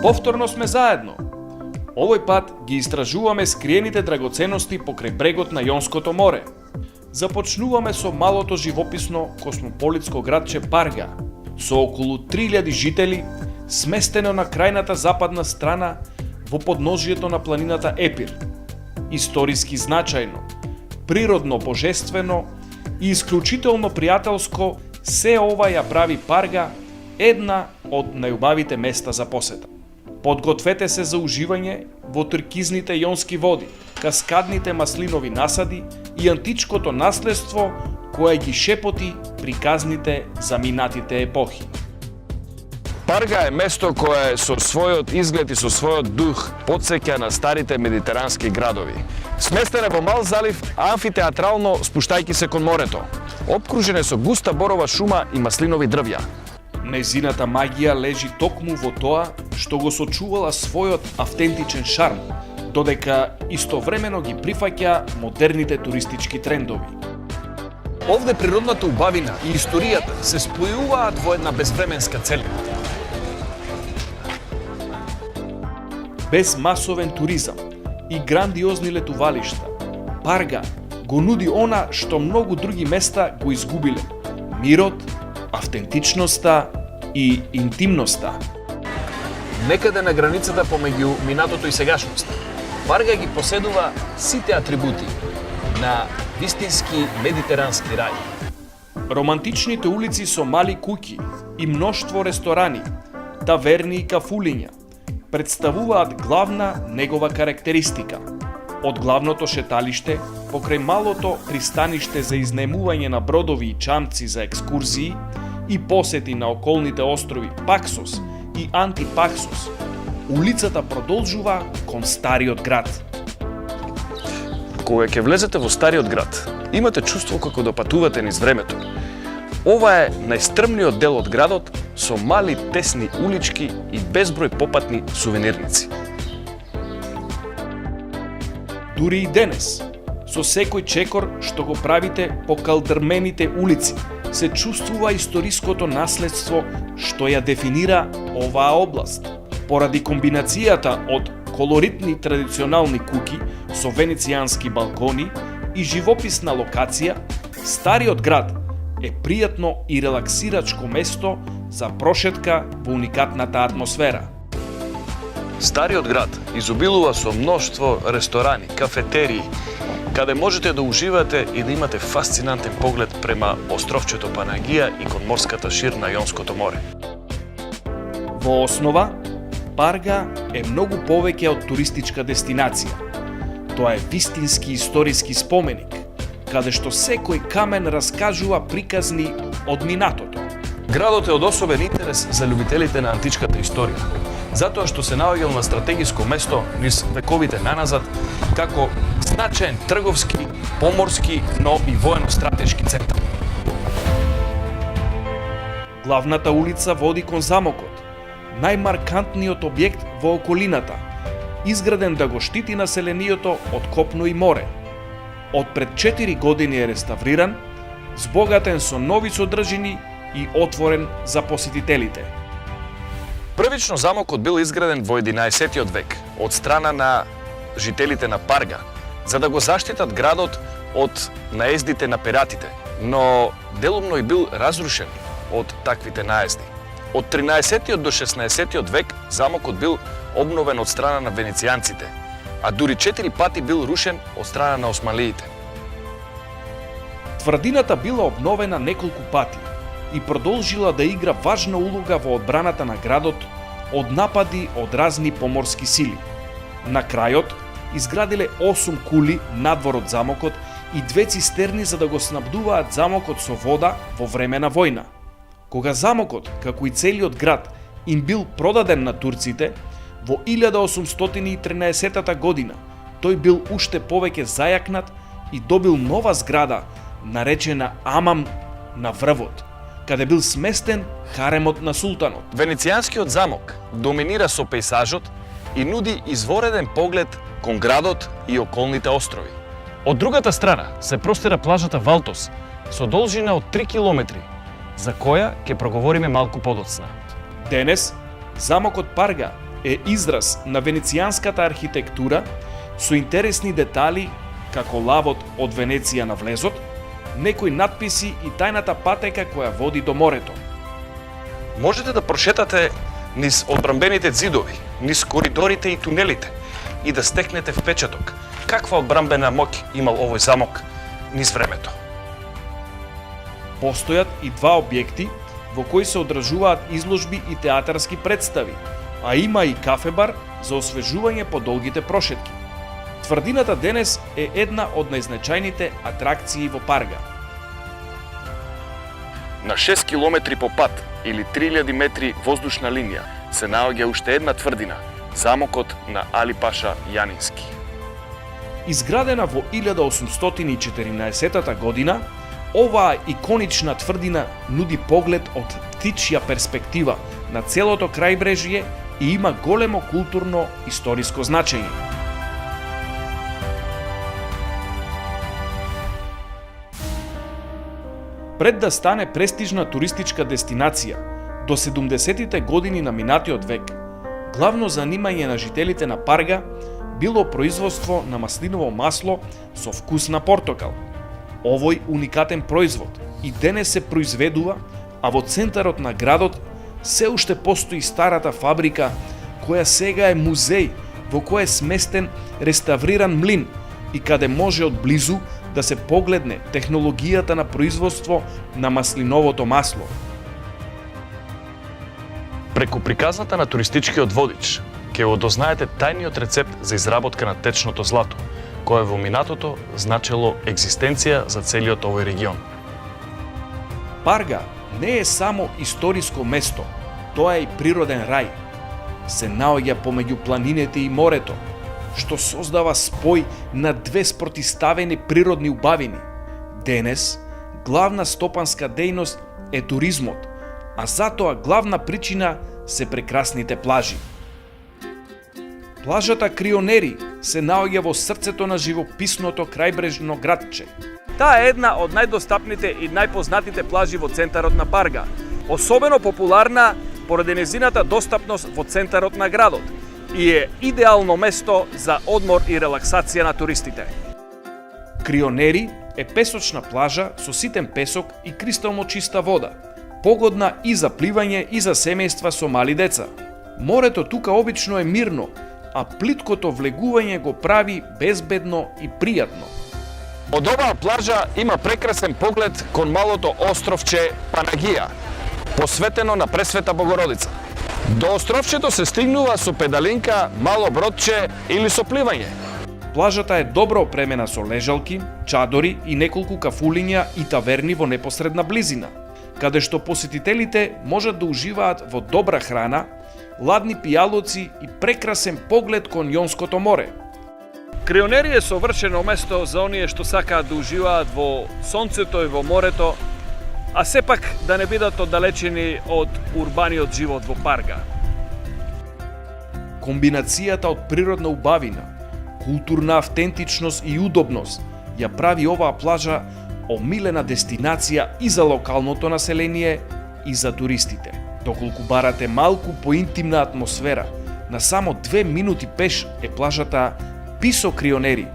Повторно сме заедно. Овој пат ги истражуваме скриените драгоценности покрај брегот на Јонското море. Започнуваме со малото живописно космополитско градче Парга, со околу 3000 жители, сместено на крајната западна страна во подножието на планината Епир. Историски значајно, природно божествено и исклучително пријателско, се ова ја прави Парга една од најубавите места за посета. Подгответе се за уживање во туркизните јонски води, каскадните маслинови насади и античкото наследство кое ги шепоти приказните за минатите епохи. Парга е место кое со својот изглед и со својот дух потсеќа на старите медитерански градови. Сместена во мал залив, амфитеатрално спуштајќи се кон морето. Обкружена со густа борова шума и маслинови дрвја. Нејзината магија лежи токму во тоа што го сочувала својот автентичен шарм, додека истовремено ги прифаќа модерните туристички трендови. Овде природната убавина и историјата се спојуваат во една безвременска целина. Без масовен туризам и грандиозни летувалишта, Парга го нуди она што многу други места го изгубиле – мирот, автентичноста и интимноста. Некаде на границата помеѓу минатото и сегашноста, Парга ги поседува сите атрибути на вистински медитерански рај. Романтичните улици со мали куќи и мноштво ресторани, таверни и кафулиња представуваат главна негова карактеристика. Од главното шеталиште, покрај малото пристаниште за изнаемување на бродови и чамци за екскурзии и посети на околните острови Паксос и Антипаксос, улицата продолжува кон стариот град. Кога ќе влезете во стариот град, имате чувство како да патувате низ времето. Ова е најстрмниот дел од градот со мали тесни улички и безброј попатни сувенирници. Дури и денес, со секој чекор што го правите по калдрмените улици, се чувствува историското наследство што ја дефинира оваа област. Поради комбинацијата од колоритни традиционални куќи со венецијански балкони и живописна локација, стариот град е пријатно и релаксирачко место за прошетка во уникатната атмосфера. Стариот град изобилува со мноштво ресторани, кафетерии, каде можете да уживате и да имате фасцинантен поглед према островчето Панагија и кон морската шир на Јонското море. Во основа, Парга е многу повеќе од туристичка дестинација. Тоа е вистински историски споменик, каде што секој камен раскажува приказни од минатото. Градот е од особен интерес за љубителите на античката историја, затоа што се наоѓал на стратегиско место низ вековите наназад, како значаен трговски, поморски, но и воено-стратешки центар. Главната улица води кон замокот, најмаркантниот објект во околината, изграден да го штити населението од копно и море. Од пред 4 години е реставриран, збогатен со нови содржини и отворен за посетителите. Првично замокот бил изграден во 11 век од страна на жителите на Парга, за да го заштитат градот од наездите на пиратите, но делумно и бил разрушен од таквите наезди. Од 13 до 16 век замокот бил обновен од страна на венецијанците, а дури 4 пати бил рушен од страна на османлиите. Тврдината била обновена неколку пати и продолжила да игра важна улога во одбраната на градот од напади од разни поморски сили. На крајот изградиле 8 кули надвор од замокот и 2 цистерни за да го снабдуваат замокот со вода во време на војна. Кога замокот, како и целиот град, им бил продаден на турците, во 1813 година тој бил уште повеќе зајакнат и добил нова зграда, наречена Амам на врвот, каде бил сместен харемот на султанот. Венецијанскиот замок доминира со пејзажот и нуди извореден поглед кон градот и околните острови. Од другата страна се простира плажата Валтос со должина од 3 километри, за која ќе проговориме малку подоцна. Денес, замокот Парга е израз на венецијанската архитектура со интересни детали како лавот од Венеција на влезот, некои надписи и тајната патека која води до морето. Можете да прошетате низ одбрамбените ѕидови, низ коридорите и тунелите и да стекнете впечаток каква одбрамбена моќ имал овој замок низ времето. Постојат и два објекти во кои се одржуваат изложби и театарски представи, а има и кафе-бар за освежување по долгите прошетки. Тврдината денес е една од најзначајните атракции во Парга. На 6 километри по пат или 3000 метри воздушна линија се наоѓа уште една тврдина, замокот на Али Паша Јанински. Изградена во 1814 година, оваа иконична тврдина нуди поглед од птичја перспектива на целото крајбрежје и има големо културно-историско значење. Пред да стане престижна туристичка дестинација, до 70-тите години на минатиот век, главно занимање на жителите на Парга било производство на маслиново масло со вкус на портокал. Овој уникатен производ и денес се произведува, а во центарот на градот се уште постои старата фабрика, која сега е музеј, во кој е сместен реставриран млин и каде може од близу да се погледне технологијата на производство на маслиновото масло. Преку приказната на туристичкиот водич ќе го дознаете тајниот рецепт за изработка на течното злато, кое во минатото значело екзистенција за целиот овој регион. Парга не е само историско место, тоа е и природен рај. Се наоѓа помеѓу планините и морето, што создава спој на две спротиставени природни убавини. Денес, главна стопанска дејност е туризмот, а затоа главна причина се прекрасните плажи. Плажата Крионери се наоѓа во срцето на живописното крајбрежно градче. Таа е една од најдостапните и најпознатите плажи во центарот на Парга, особено популарна поради нејзината достапност во центарот на градот и е идеално место за одмор и релаксација на туристите. Крионери е песочна плажа со ситен песок и кристално чиста вода, погодна и за пливање и за семејства со мали деца. Морето тука обично е мирно, а плиткото влегување го прави безбедно и пријатно. Од оваа плажа има прекрасен поглед кон малото островче Панагија, посветено на Пресвета Богородица. До островчето се стигнува со педалинка, мало бродче или со пливање. Плажата е добро опремена со лежалки, чадори и неколку кафулиња и таверни во непосредна близина, каде што посетителите можат да уживаат во добра храна, ладни пијалоци и прекрасен поглед кон Јонското море. Крионери е совршено место за оние што сакаат да уживаат во сонцето и во морето, а сепак да не бидат оддалечени од урбаниот живот во Парга. Комбинацијата од природна убавина, културна автентичност и удобност ја прави оваа плажа омилена дестинација и за локалното население и за туристите. Доколку барате малку поинтимна атмосфера, на само 2 минути пеш е плажата Писо Крионери.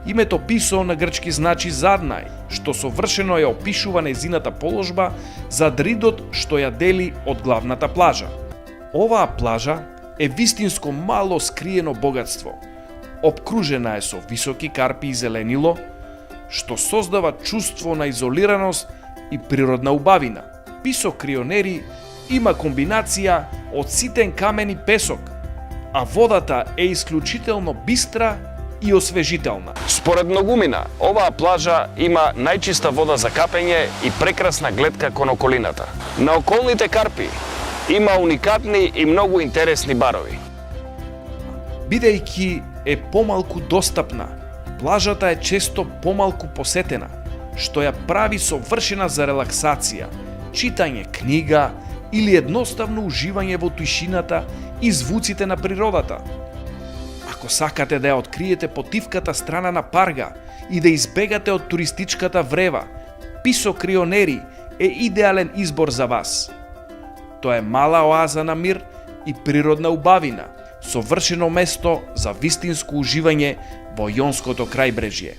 Името Писо на грчки значи заднај, што совршено ја опишува нејзината положба зад ридот што ја дели од главната плажа. Оваа плажа е вистинско мало скриено богатство. Обкружена е со високи карпи и зеленило, што создава чувство на изолираност и природна убавина. Писо Крионери има комбинација од ситен камен и песок, а водата е исклучително бистра и освежителна. Според многумина, оваа плажа има најчиста вода за капење и прекрасна гледка кон околината. На околните карпи има уникатни и многу интересни барови. Бидејќи е помалку достапна, плажата е често помалку посетена, што ја прави совршена за релаксација, читање книга или едноставно уживање во тишината и звуците на природата. Ако сакате да ја откриете потивката страна на Парга и да избегате од туристичката врева, Писо Крионери е идеален избор за вас. Тоа е мала оаза на мир и природна убавина, совршено место за вистинско уживање во Јонското крајбрежје.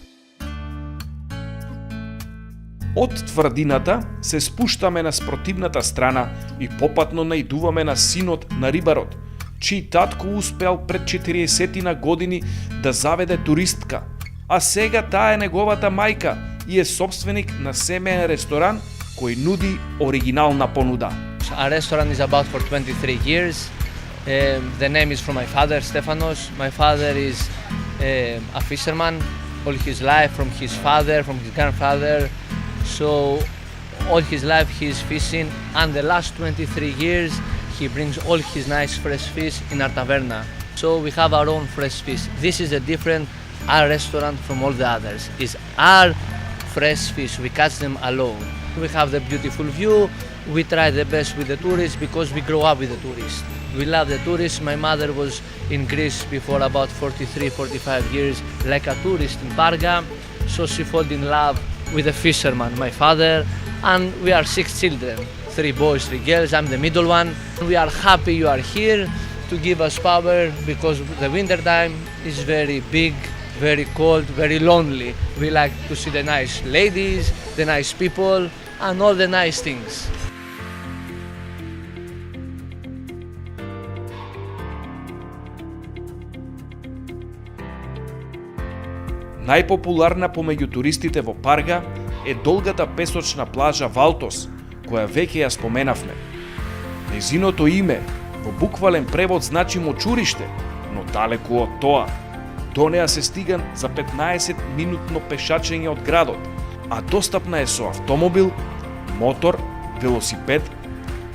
Од тврдината се спуштаме на спротивната страна и попатно наидуваме на синот на рибарот, чиј татко успеал пред 40 години да заведе туристка, а сега таа е неговата мајка и е собственик на семеен ресторан кој нуди оригинална понуда. Our restaurant is about for 23 years. The name is from my father, Stefanos. My father is a fisherman all his life, from his father, from his grandfather. So all his life he is fishing, and the last 23 years he brings all his nice fresh fish in our taverna. So we have our own fresh fish. This is a different our restaurant from all the others. It's our fresh fish. We catch them alone. We have the beautiful view. We try the best with the tourists because we grow up with the tourists. We love the tourists. My mother was in Greece before about 43-45 years like a tourist in Parga. So she fell in love with a fisherman, my father, and we are 6 children, 3 boys, 3 girls. I'm the middle one. We are happy you are here to give us power because the winter time is very big, very cold, very lonely. We like to see the nice ladies, the nice people, and all the nice things. Најпопуларна помеѓу туристите во Парга е долгата песочна плажа Валтос, која веќе ја споменавме. Нејзиното име во буквален превод значи мочуриште, но далеку од тоа. До неа се стига за 15-минутно пешачење од градот, а достапна е со автомобил, мотор, велосипед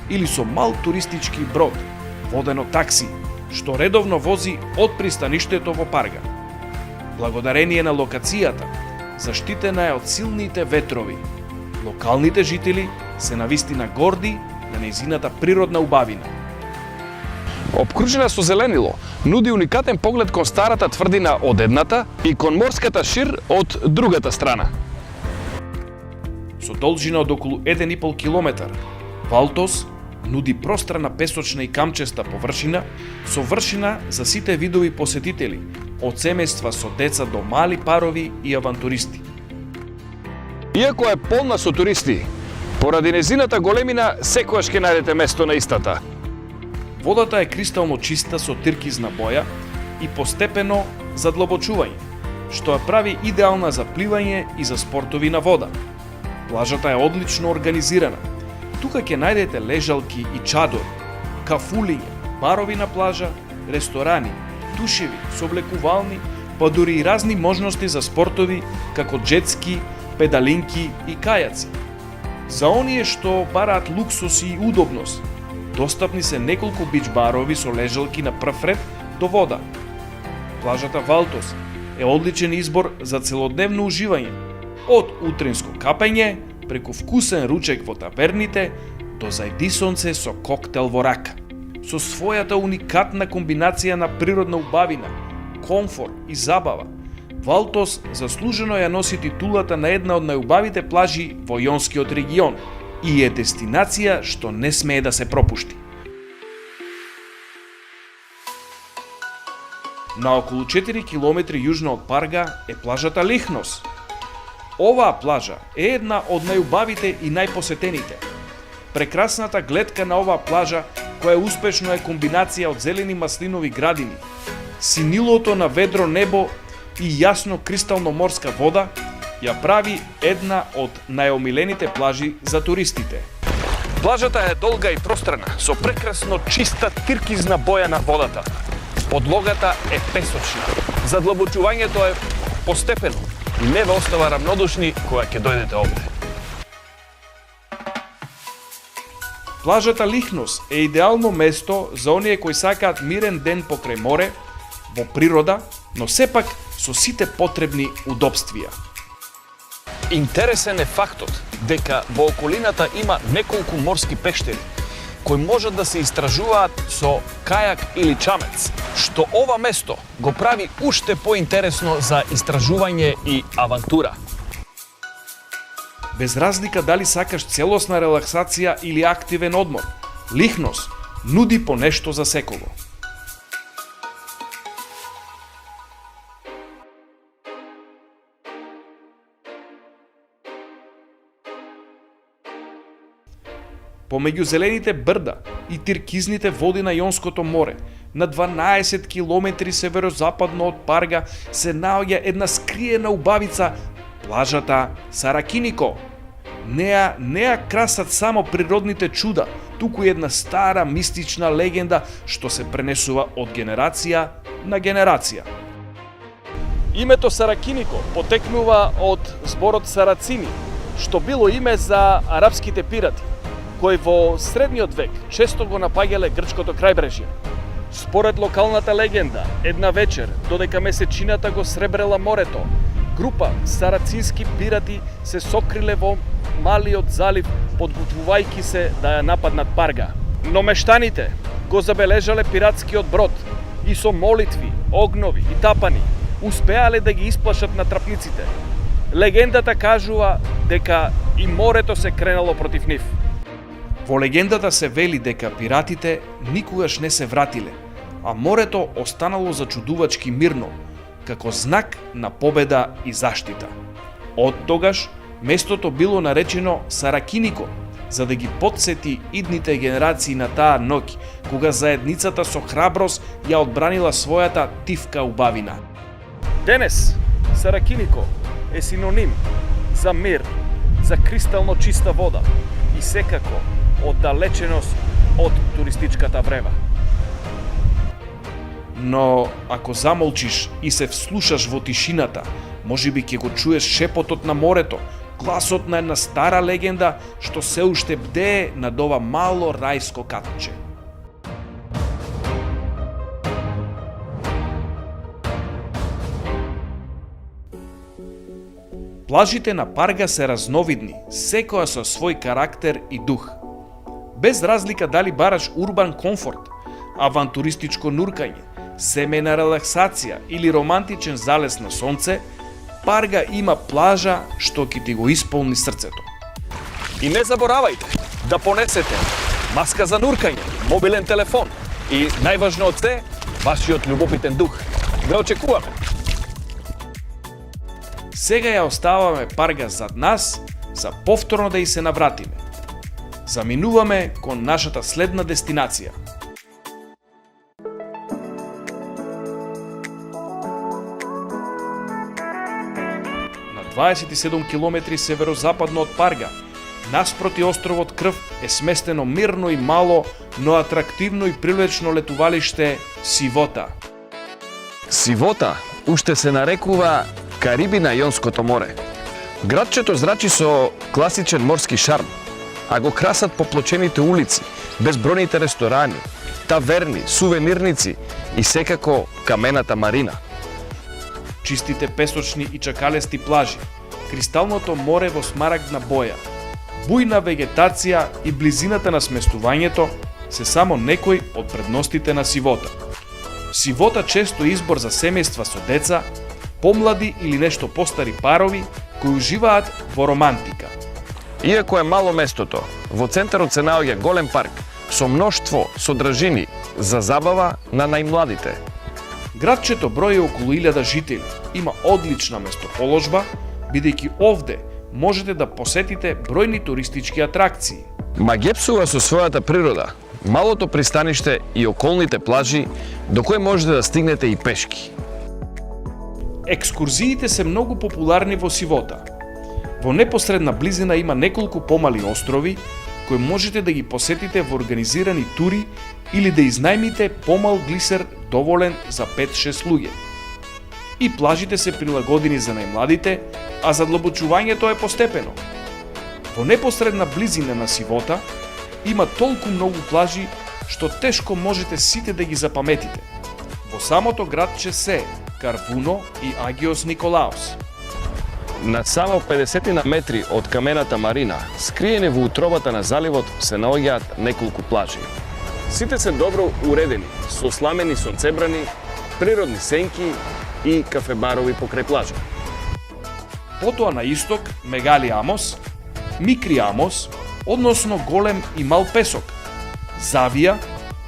или со мал туристички брод, водено такси, што редовно вози од пристаништето во Парга. Благодарение на локацијата, заштитена е од силните ветрови. Локалните жители се навистина горди на нејзината природна убавина. Обкружена со зеленило, нуди уникатен поглед кон старата тврдина од едната и кон морската шир од другата страна. Со должина од околу 1,5 километар, Валтос нуди пространа песочна и камчеста површина, совршена за сите видови посетители, од семејства со деца до мали парови и авантуристи. Иако е полна со туристи, поради незината големина секогаш ќе најдете место на истата. Водата е кристално чиста со тиркизна боја и постепено задлабочување, што ја прави идеална за пливање и за спортови на вода. Плажата е одлично организирана. Тука ќе најдете лежалки и чадори, кафулиња, барови на плажа, ресторани, тушеви, соблекувални, па дури и разни можности за спортови како джетски, педалинки и кајаци. За оние што бараат луксус и удобност, достапни се неколку бич барови со лежалки на прв ред до вода. Плажата Валтос е одличен избор за целодневно уживање, од утринско капење, преку вкусен ручек во таверните, до зајдисонце со коктел во рака. Со својата уникатна комбинација на природна убавина, комфор и забава, Валтос заслужено ја носи титулата на една од најубавите плажи во Јонскиот регион и е дестинација што не смее да се пропушти. На околу 4 километри јужно од Парга е плажата Лихнос. Оваа плажа е една од најубавите и најпосетените. Прекрасната гледка на оваа плажа, која успешно е комбинација од зелени маслинови градини, синилото на ведро небо и јасно кристално морска вода, ја прави една од најомилените плажи за туристите. Плажата е долга и пространа, со прекрасно чиста тиркизна боја на водата. Подлогата е песочна. Задлабочувањето е постепено и не ве остава рамнодушни кога ќе дојдете овде. Плажата Лихнос е идеално место за оние кои сакаат мирен ден покрај море, во природа, но сепак со сите потребни удобствија. Интересен е фактот дека во околината има неколку морски пештери кои можат да се истражуваат со кајак или чамец, што ова место го прави уште поинтересно за истражување и авантура. Без разлика дали сакаш целосна релаксација или активен одмор, Лихнос нуди по нешто за секого. помеѓу зелените брда и тиркизните води на Јонското море, на 12 километри северозападно од Парга се наоѓа една скриена убавица, плажата Саракинико. Неа не ја красат само природните чуда, туку и една стара мистична легенда што се пренесува од генерација на генерација. Името Саракинико потекнува од зборот Сарацини, што било име за арапските пирати, кои во средниот век често го напаѓале грчкото крајбрежје. Според локалната легенда, една вечер, додека месечината го сребрела морето, група сарацински пирати се сокриле во малиот залив, подготвувајќи се да ја нападнат Парга. Но мештаните го забележале пиратскиот брод и со молитви, огнови и тапани успеале да ги исплашат на трапниците. Легендата кажува дека и морето се кренало против нив. Во легендата се вели дека пиратите никогаш не се вратиле, а морето останало зачудувачки мирно, како знак на победа и заштита. Од тогаш, местото било наречено Саракинико, за да ги потсети идните генерации на таа ноќ, кога заедницата со храброст ја одбранила својата тивка убавина. Денес Саракинико е синоним за мир, за кристално чиста вода и секако оддалеченост од туристичката врева. Но ако замолчиш и се вслушаш во тишината, можеби ќе го чуеш шепотот на морето, гласот на една стара легенда што се уште бдее над ова мало рајско катче. Плажите на Парга се разновидни, секоја со свој карактер и дух. Без разлика дали бараш урбан комфорт, авантуристичко нуркање, семејна релаксација или романтичен залез на сонце, Парга има плажа што ќе ти го исполни срцето. И не заборавајте да понесете маска за нуркање, мобилен телефон и најважно од се, вашиот љубопитен дух. Ве очекуваме! Сега ја оставаме Парга зад нас за повторно да и се навратиме. Заминуваме кон нашата следна дестинација. На 27 километри северозападно од Парга, наспроти островот Крв е сместено мирно и мало, но атрактивно и привлечно летувалиште Сивота. Сивота уште се нарекува Кариби на Јонското море. Градчето зрачи со класичен морски шарм, а го красат поплочените улици, безбројните ресторани, таверни, сувенирници и секако камената марина. Чистите песочни и чакалести плажи, кристалното море во смарагдна боја, бујна вегетација и близината на сместувањето се само некои од предностите на Сивота. Сивота често е избор за семејства со деца, помлади или нешто постари парови кои уживаат во романтика. Иако е мало местото, во центарот се наоѓа голем парк со мноштво содржини за забава на најмладите. Градчето брои околу 1000 жители, има одлична местоположба, бидејќи овде можете да посетите бројни туристички атракции. Магепсува со својата природа, малото пристаниште и околните плажи до кои можете да стигнете и пешки. Екскурзиите се многу популарни во Сивота. Во непосредна близина има неколку помали острови кои можете да ги посетите во организирани тури или да изнајмите помал глисер доволен за 5-6 луѓе. И плажите се прилагодени за најмладите, а задлабочувањето е постепено. Во непосредна близина на Сивота има толку многу плажи што тешко можете сите да ги запаметите. Во самото градче се Карвуно и Агиос Николаос. На само 50 на метри од камената марина, скриени во утробата на заливот, се наоѓаат неколку плажи. Сите се добро уредени, со сламени сонцебрани, природни сенки и кафебарови покрај плажа. Потоа на исток Мегали Амос, Микри Амос, односно голем и мал песок, Завија,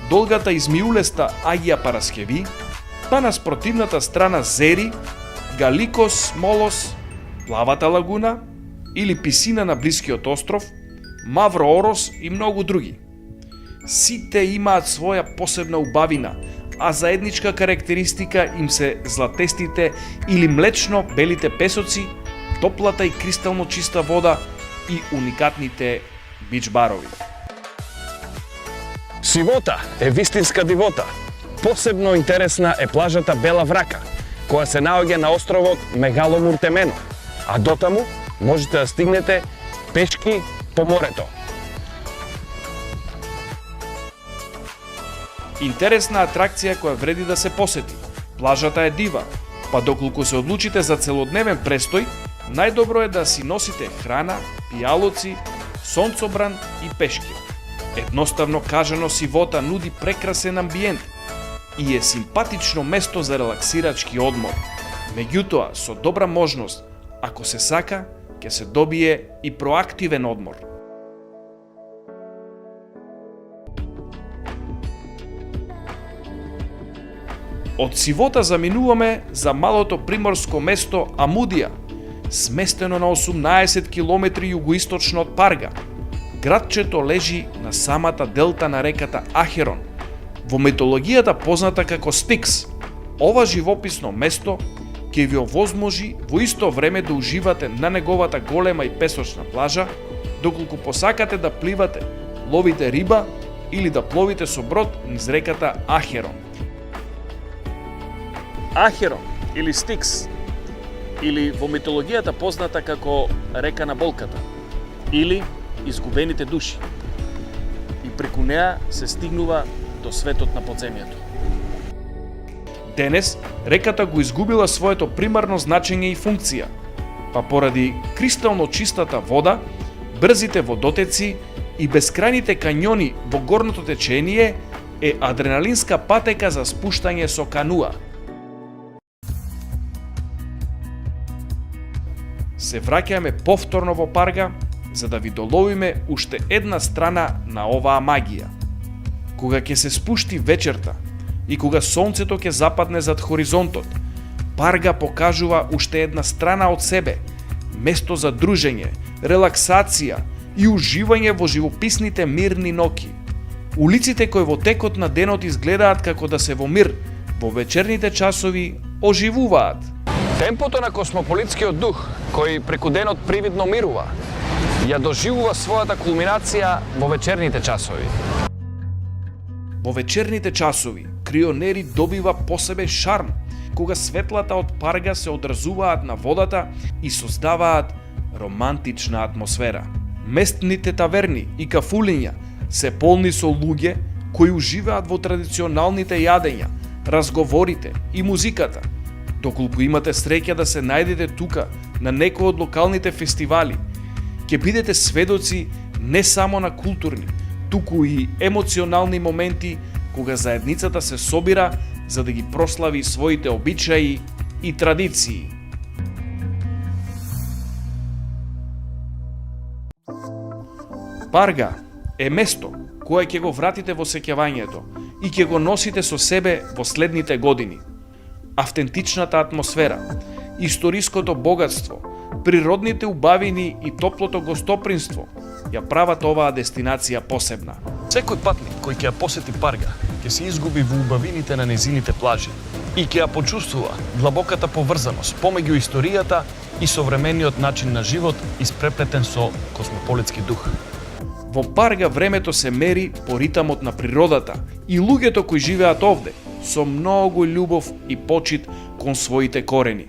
долгата измиулеста Агија Параскеви, па на спротивната страна Зери, Галикос Молос, Плавата лагуна или писина на блискиот остров, Мавро Орос и многу други. Сите имаат своја посебна убавина, а заедничка карактеристика им се златестите или млечно-белите песоци, топлата и кристално чиста вода и уникатните бич-барови. Сивота е вистинска дивота. Посебно интересна е плажата Бела Врака, која се наоѓа на островот Мегало Муртемено, а дотаму можете да стигнете пешки по морето. Интересна атракција која вреди да се посети. Плажата е дива, па доколку се одлучите за целодневен престој, најдобро е да си носите храна, пијалоци, сонцобран и пешки. Едноставно кажано, Сивота нуди прекрасен амбиент и е симпатично место за релаксирачки одмор. Меѓутоа, со добра можност, ако се сака, ќе се добие и проактивен одмор. Од Сивота заминуваме за малото приморско место Амудија, сместено на 18 км југоисточно од Парга. Градчето лежи на самата делта на реката Ахерон, во митологијата позната како Стикс. Ова живописно место ќе ви овозможи во исто време да уживате на неговата голема и песочна плажа, доколку посакате да пливате, ловите риба или да пловите со брод низ реката Ахерон. Ахерон или Стикс, или во митологијата позната како река на болката, или изгубените души. И преку неа се стигнува до светот на подземјето. Денес, реката го изгубила своето примарно значење и функција, па поради кристално чистата вода, брзите водотеци и бескрајните кањони во горното течение е адреналинска патека за спуштање со кануа. Се враќаме повторно во Парга, за да ви доловиме уште една страна на оваа магија. Кога ќе се спушти вечерта и кога сонцето ќе западне зад хоризонтот, Парга покажува уште една страна од себе, место за дружење, релаксација и уживање во живописните мирни ноќи. Улиците кои во текот на денот изгледаат како да се во мир, во вечерните часови оживуваат. Темпото на космополитскиот дух, кој преку денот привидно мирува, ја доживува својата кулминација во вечерните часови. Во вечерните часови, крионери добива посебен шарм, кога светлата од Парга се одразуваат на водата и создаваат романтична атмосфера. Местните таверни и кафулиња се полни со луѓе кои уживаат во традиционалните јадења, разговорите и музиката. Доколку имате среќа да се најдете тука на некој од локалните фестивали, ќе бидете сведоци не само на културни, туку и емоционални моменти кога заедницата се собира за да ги прослави своите обичаи и традиции. Парга е место кое ќе го вратите во сеќавањето и ќе го носите со себе во следните години. Автентичната атмосфера, историското богатство, природните убавини и топлото гостопринство ја прават оваа дестинација посебна. Секој патник кој ќе ја посети Парга ќе се изгуби во убавините на незините плажи и ќе ја почувствува длабоката поврзаност помеѓу историјата и современиот начин на живот испреплетен со космополитски дух. Во Парга времето се мери по ритамот на природата и луѓето кои живеат овде со многу љубов и почит кон своите корени.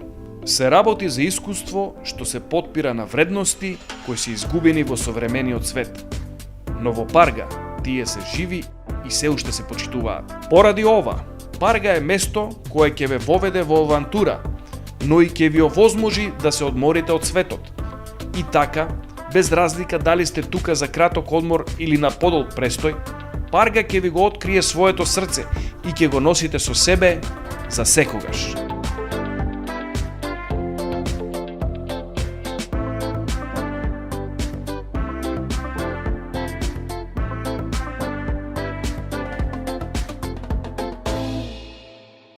Се работи за искуство што се потпира на вредности кои се изгубени во современиот свет. Но во Парга тие се живи и се уште се почитуваат. Поради ова, Парга е место кое ќе ве воведе во авантура, но и ќе ви овозможи да се одморите од светот. И така, без разлика дали сте тука за краток одмор или на подолг престој, Парга ќе ви го открие своето срце и ќе го носите со себе за секогаш.